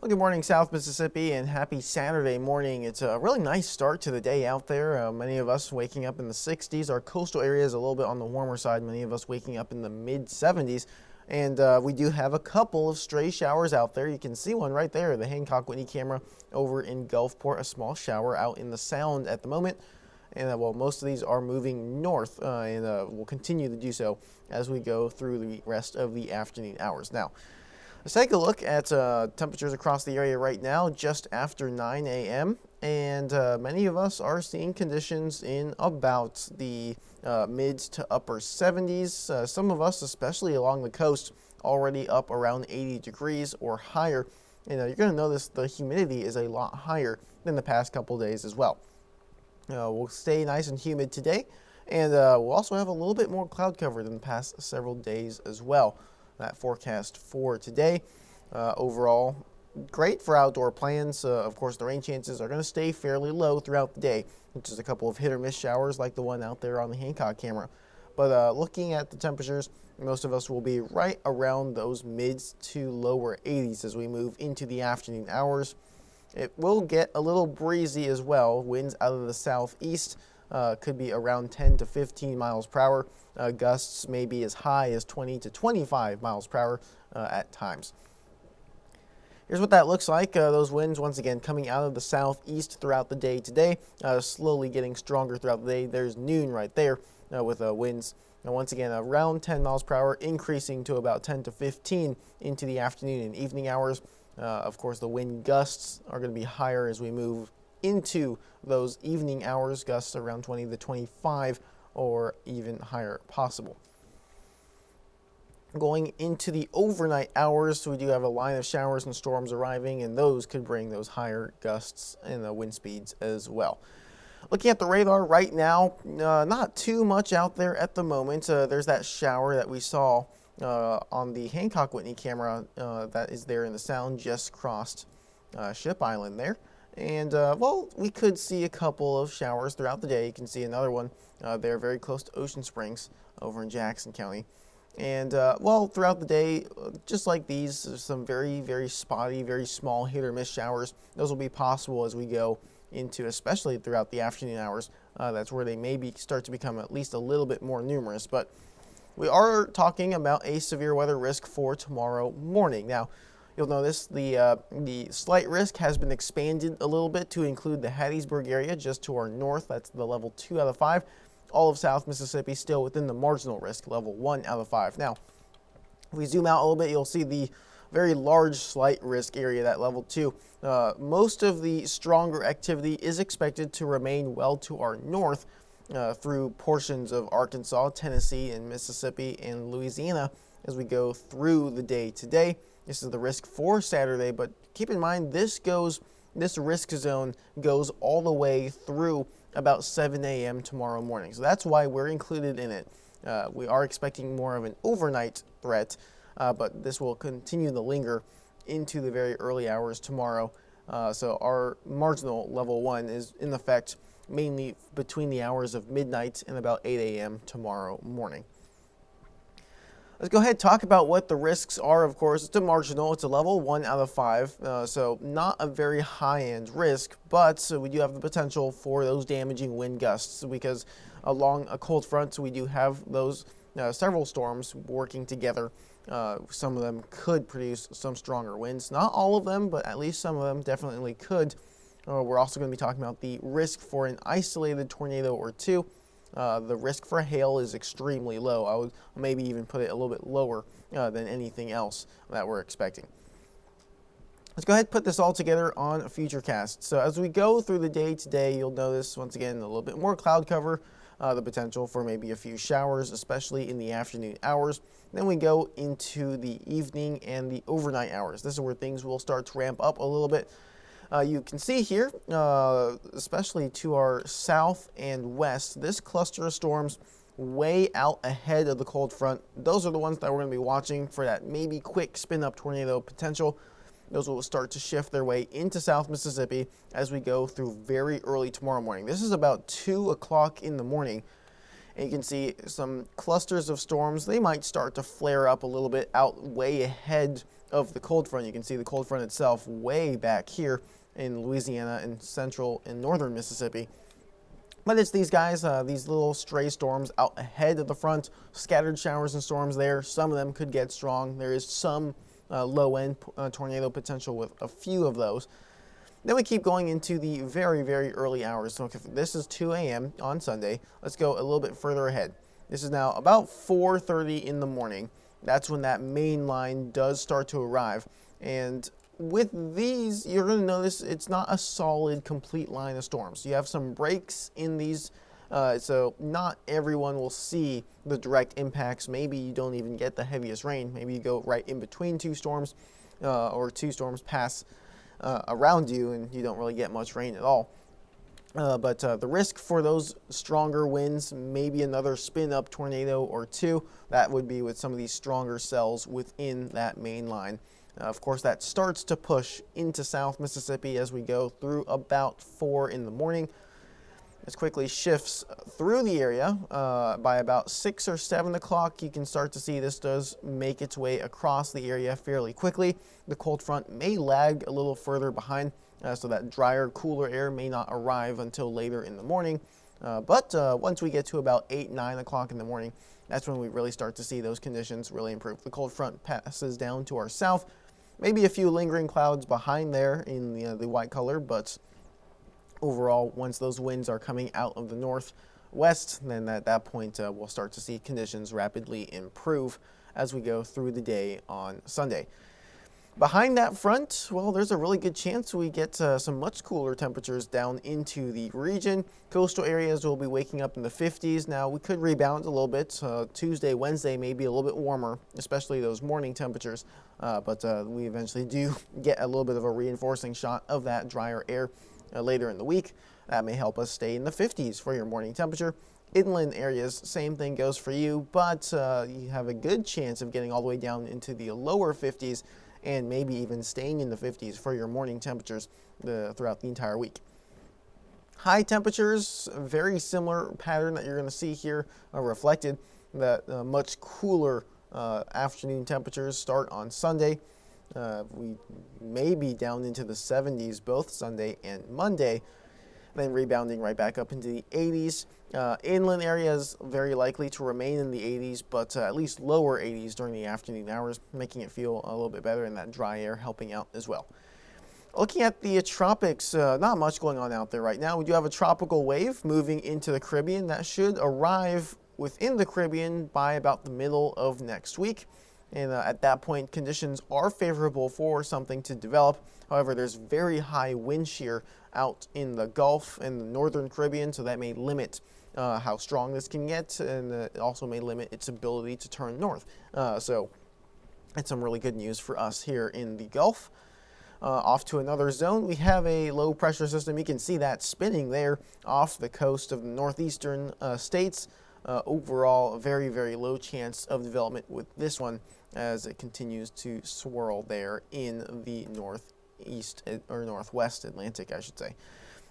Well, good morning, South Mississippi, and happy Saturday morning. It's a really nice start to the day out there. Many of us waking up in the 60s. Our coastal area is a little bit on the warmer side. Many of us waking up in the mid 70s. And we do have a couple of stray showers out there. You can see one right there, the Hancock Whitney camera over in Gulfport, a small shower out in the Sound at the moment. And well, most of these are moving north and will continue to do so as we go through the rest of the afternoon hours. Now, let's take a look at temperatures across the area right now, just after 9 a.m. And many of us are seeing conditions in about the mid to upper 70s. Some of us, especially along the coast, already up around 80 degrees or higher. And you're going to notice the humidity is a lot higher than the past couple days as well. We'll stay nice and humid today, and we'll also have a little bit more cloud cover than the past several days as well. That forecast for today. Overall, great for outdoor plans. Of course, the rain chances are going to stay fairly low throughout the day, which is a couple of hit or miss showers like the one out there on the Hancock camera. But looking at the temperatures, most of us will be right around those mid to lower 80s as we move into the afternoon hours. It will get a little breezy as well. Winds out of the southeast could be around 10 to 15 miles per hour. Gusts may be as high as 20 to 25 miles per hour at times. Here's what that looks like. Those winds, once again, coming out of the southeast throughout the day today, slowly getting stronger throughout the day. There's noon right there with winds. Now, once again, around 10 miles per hour, increasing to about 10 to 15 into the afternoon and evening hours. Of course, the wind gusts are going to be higher as we move into those evening hours, gusts around 20 to 25 or even higher possible. Going into the overnight hours, we do have a line of showers and storms arriving, and those could bring those higher gusts and the wind speeds as well. Looking at the radar right now, not too much out there at the moment. There's that shower that we saw on the Hancock Whitney camera that is there in the Sound, just crossed Ship Island there. And well, we could see a couple of showers throughout the day. You can see another one there very close to Ocean Springs over in Jackson County. And well, throughout the day, just like these, some very, very spotty, very small hit or miss showers. Those will be possible as we go into, especially throughout the afternoon hours. That's where they maybe start to become at least a little bit more numerous. But we are talking about a severe weather risk for tomorrow morning. Now, you'll notice the slight risk has been expanded a little bit to include the Hattiesburg area just to our north. That's the level 2 out of 5. All of South Mississippi still within the marginal risk, level 1 out of 5. Now, if we zoom out a little bit, you'll see the very large slight risk area, that level 2. Most of the stronger activity is expected to remain well to our north through portions of Arkansas, Tennessee, and Mississippi and Louisiana as we go through the day today. This is the risk for Saturday, but keep in mind this risk zone goes all the way through about 7 a.m. tomorrow morning. So that's why we're included in it. We are expecting more of an overnight threat, but this will continue to linger into the very early hours tomorrow. So our marginal level 1 is in effect mainly between the hours of midnight and about 8 a.m. tomorrow morning. Let's go ahead and talk about what the risks are. Of course, it's a marginal. It's a level 1 out of 5, so not a very high-end risk, but we do have the potential for those damaging wind gusts because along a cold front, we do have those several storms working together. Some of them could produce some stronger winds. Not all of them, but at least some of them definitely could. We're also going to be talking about the risk for an isolated tornado or two. The risk for hail is extremely low. I would maybe even put it a little bit lower than anything else that we're expecting. Let's go ahead and put this all together on a futurecast. So as we go through the day today, you'll notice once again a little bit more cloud cover, the potential for maybe a few showers, especially in the afternoon hours. Then we go into the evening and the overnight hours. This is where things will start to ramp up a little bit. You can see here, especially to our south and west, this cluster of storms way out ahead of the cold front. Those are the ones that we're going to be watching for that maybe quick spin-up tornado potential. Those will start to shift their way into South Mississippi as we go through very early tomorrow morning. This is about 2 o'clock in the morning. And you can see some clusters of storms. They might start to flare up a little bit out way ahead of the cold front. You can see the cold front itself way back here in Louisiana and central and northern Mississippi. But it's these guys, these little stray storms out ahead of the front, scattered showers and storms there. Some of them could get strong. There is some low-end tornado potential with a few of those. Then we keep going into the very, very early hours. So if this is 2 a.m. on Sunday, let's go a little bit further ahead. This is now about 4:30 in the morning. That's when that main line does start to arrive. And with these, you're going to notice it's not a solid, complete line of storms. You have some breaks in these, so not everyone will see the direct impacts. Maybe you don't even get the heaviest rain. Maybe you go right in between two storms, or two storms pass around you, and you don't really get much rain at all. But the risk for those stronger winds, maybe another spin-up tornado or two, that would be with some of these stronger cells within that main line. Of course, that starts to push into South Mississippi as we go through about 4 in the morning. This quickly shifts through the area. By about 6 or 7 o'clock, you can start to see this does make its way across the area fairly quickly. The cold front may lag a little further behind, so that drier, cooler air may not arrive until later in the morning. But once we get to about 8, 9 o'clock in the morning, that's when we really start to see those conditions really improve. The cold front passes down to our south. Maybe a few lingering clouds behind there in the white color, but overall, once those winds are coming out of the northwest, then at that point we'll start to see conditions rapidly improve as we go through the day on Sunday. Behind that front, well, there's a really good chance we get some much cooler temperatures down into the region. Coastal areas will be waking up in the 50s. Now, we could rebound a little bit. Tuesday, Wednesday may be a little bit warmer, especially those morning temperatures. But we eventually do get a little bit of a reinforcing shot of that drier air later in the week. That may help us stay in the 50s for your morning temperature. Inland areas, same thing goes for you, but you have a good chance of getting all the way down into the lower 50s and maybe even staying in the 50s for your morning temperatures throughout the entire week. High temperatures, very similar pattern that you're going to see here reflected. That much cooler afternoon temperatures start on Sunday. We may be down into the 70s both Sunday and Monday, then rebounding right back up into the 80s. Inland areas very likely to remain in the 80s, but at least lower 80s during the afternoon hours, making it feel a little bit better, and that dry air helping out as well. Looking at the tropics, not much going on out there right now. We do have a tropical wave moving into the Caribbean that should arrive within the Caribbean by about the middle of next week. And at that point, conditions are favorable for something to develop. However, there's very high wind shear out in the Gulf and the northern Caribbean, so that may limit how strong this can get, and it also may limit its ability to turn north. So that's some really good news for us here in the Gulf. Off to another zone, we have a low pressure system. You can see that spinning there off the coast of the northeastern states. Overall, a very, very low chance of development with this one as it continues to swirl there in the northeast or northwest Atlantic, I should say.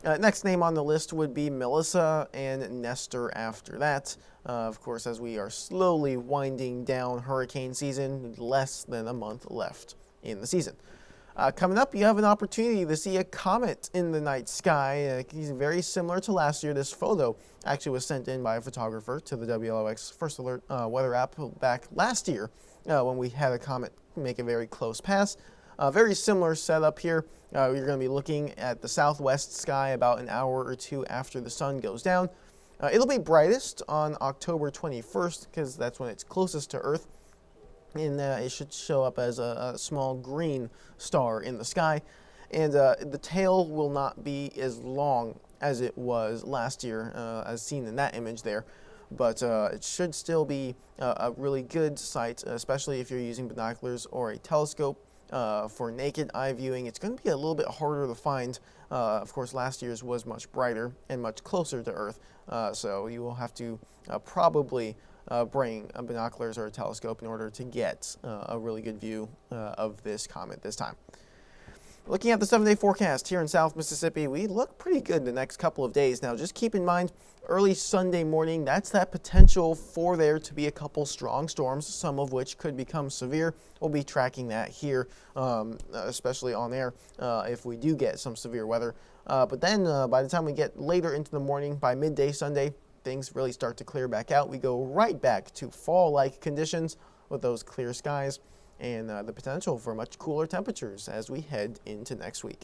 Next name on the list would be Melissa and Nestor after that. Of course, as we are slowly winding down hurricane season, less than a month left in the season. Coming up, you have an opportunity to see a comet in the night sky. Very similar to last year. This photo actually was sent in by a photographer to the WLOX First Alert weather app back last year when we had a comet make a very close pass. Very similar setup here. You're going to be looking at the southwest sky about an hour or two after the sun goes down. It'll be brightest on October 21st because that's when it's closest to Earth. And it should show up as a small green star in the sky. And the tail will not be as long as it was last year, as seen in that image there. But it should still be a really good sight, especially if you're using binoculars or a telescope. For naked eye viewing, it's going to be a little bit harder to find. Of course, last year's was much brighter and much closer to Earth. So you will have to probably bring binoculars or a telescope in order to get a really good view of this comet this time. Looking at the 7-day forecast here in South Mississippi, we look pretty good the next couple of days. Now, just keep in mind, early Sunday morning, that's that potential for there to be a couple strong storms, some of which could become severe. We'll be tracking that here, especially on air, if we do get some severe weather. But then by the time we get later into the morning, by midday Sunday, things really start to clear back out. We go right back to fall-like conditions with those clear skies and the potential for much cooler temperatures as we head into next week.